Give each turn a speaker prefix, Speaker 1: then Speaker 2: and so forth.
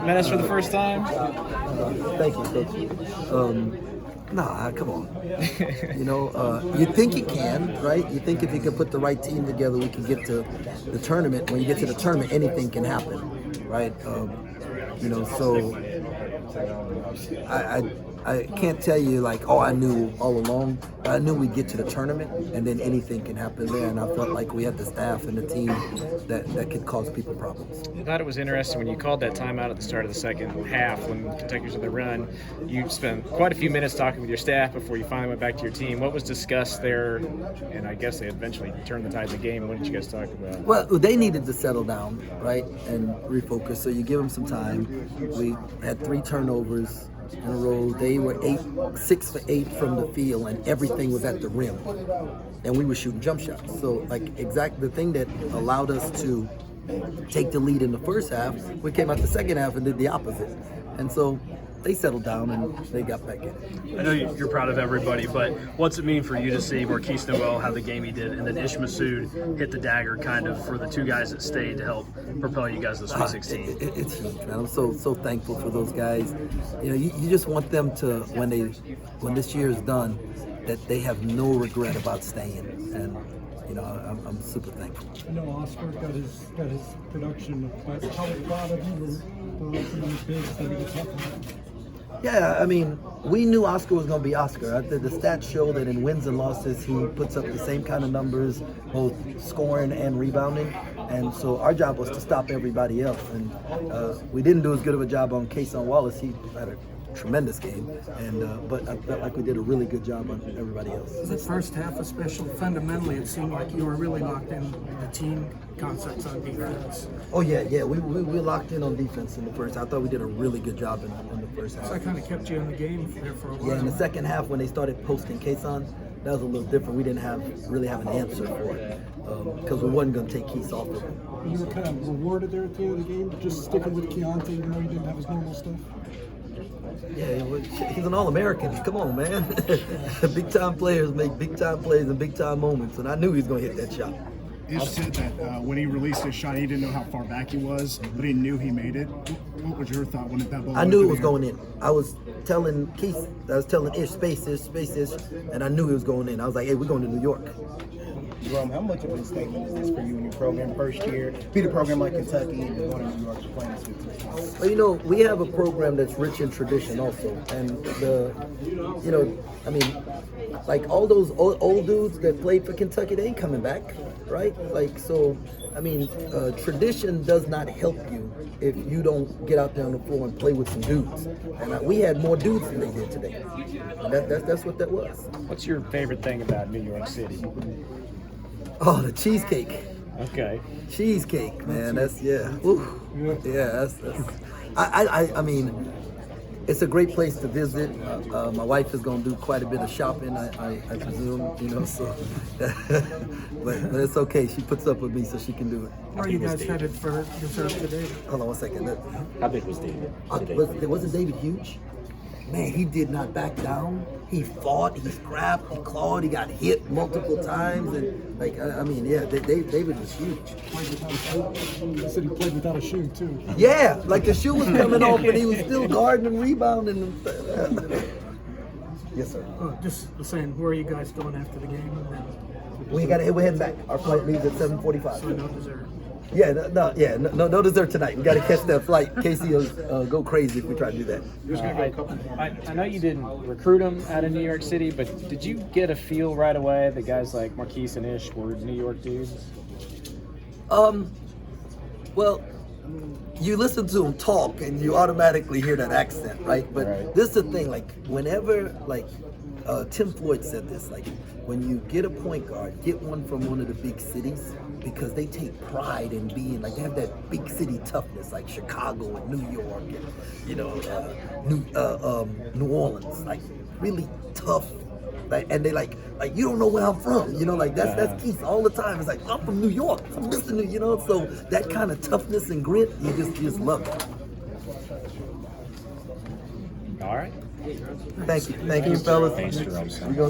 Speaker 1: Menace for the first time?
Speaker 2: Thank you, Coach. Nah, come on. You think you can, right? You think if you can put the right team together, we can get to the tournament. When you get to the tournament, anything can happen, right? So I can't tell you like, I knew all along. But I knew we'd get to the tournament, and then anything can happen there. And I felt like we had the staff and the team that could cause people problems.
Speaker 1: I thought it was interesting when you called that timeout at the start of the second half when Kentucky was on the run. You spent quite a few minutes talking with your staff before you finally went back to your team. What was discussed there? And I guess they eventually turned the tide of the game. What did you guys talk about?
Speaker 2: Well, they needed to settle down, right, and refocus. So you give them some time. We had 3 turnovers in a row. They were 6 for 8 from the field, and everything was at the rim. And we were shooting jump shots. So, the thing that allowed us to take the lead in the first half, we came out the second half and did the opposite. And so they settled down and they got back in.
Speaker 3: I know you're proud of everybody, but what's it mean for you to see Marquise Noel have the game he did, and then Ish Massoud hit the dagger kind of for the 2 guys that stayed to help propel you guys to the Sweet 16?
Speaker 2: It's huge, man. I'm so thankful for those guys. You just want them to, when this year is done, that they have no regret about staying. And I'm super thankful.
Speaker 4: I know Oscar got his production, but how proud of you for these bigs that we were talking about?
Speaker 2: Yeah, I mean, we knew Oscar was going to be Oscar. The stats show that in wins and losses, he puts up the same kind of numbers, both scoring and rebounding. And so our job was to stop everybody else. And we didn't do as good of a job on Kason Wallace. He had a tremendous game, but I felt like we did a really good job on everybody else.
Speaker 4: The first half, especially fundamentally, it seemed like you were really locked in the team concepts on defense.
Speaker 2: Oh yeah, we locked in on defense in the first. I thought we did a really good job in the first half.
Speaker 4: So that kind of kept you in the game there for a while.
Speaker 2: Yeah, in the second half when they started posting Kason, that was a little different. We didn't really have an answer for it because we wasn't going to take Keith off of him.
Speaker 4: You were kind of rewarded there at the end of the game, just sticking with Keontae, even though he didn't have his normal stuff.
Speaker 2: Yeah, he's an All-American. Come on, man. Big-time players make big-time plays and big-time moments, and I knew he was going to hit that shot.
Speaker 5: Ish said that when he released his shot, he didn't know how far back he was, but he knew he made it. What was your thought when that ball?
Speaker 2: I knew it was going in. I was telling Ish, space Ish, and I knew he was going in. I was like, hey, we're going to New York.
Speaker 6: Jerome, how much of a statement is this for you and your program? First year, beat a program like Kentucky and going to New York to play in the Sweet 16.
Speaker 2: Well, we have a program that's rich in tradition also. And like all those old dudes that played for Kentucky, they ain't coming back, right? Tradition does not help you if you don't get out there on the floor and play with some dudes. And we had more dudes than they did today. And that's what that was.
Speaker 1: What's your favorite thing about New York City?
Speaker 2: Oh, the cheesecake.
Speaker 1: Okay.
Speaker 2: Cheesecake, man. That's Ooh. Yeah. That's. I mean, it's a great place to visit. My wife is going to do quite a bit of shopping, I presume. So. but it's okay. She puts up with me, so she can do it.
Speaker 4: Where are you guys headed for dessert today?
Speaker 2: Hold on 1 second.
Speaker 1: How big was David?
Speaker 2: Wasn't David huge? Man, he did not back down. He fought, he scrapped, he clawed, he got hit multiple times, and David was huge.
Speaker 4: You said he played without a shoe too.
Speaker 2: Yeah, like the shoe was coming off, but he was still guarding and rebounding. Yes, sir.
Speaker 4: Just saying, where are you guys going after the game?
Speaker 2: We're heading back. Our flight leaves at 7:45.
Speaker 4: So no dessert.
Speaker 2: Yeah, no dessert tonight. We got to catch that flight. Casey will go crazy if we try to do that.
Speaker 1: I know you didn't recruit him out of New York City, but did you get a feel right away that guys like Marquise and Ish were New York dudes?
Speaker 2: Well, you listen to him talk and you automatically hear that accent, right? But this is the thing, like whenever, Tim Floyd said this, when you get a point guard, get one from one of the big cities because they take pride in being, they have that big city toughness, like Chicago and New York and, New Orleans, really tough. And they you don't know where I'm from, that's Keith all the time. It's I'm from New York, I'm Mr. New, so that kind of toughness and grit, you just love it.
Speaker 1: All right.
Speaker 2: Thank you, fellas.
Speaker 1: Thanks, Jerome.
Speaker 2: We're gonna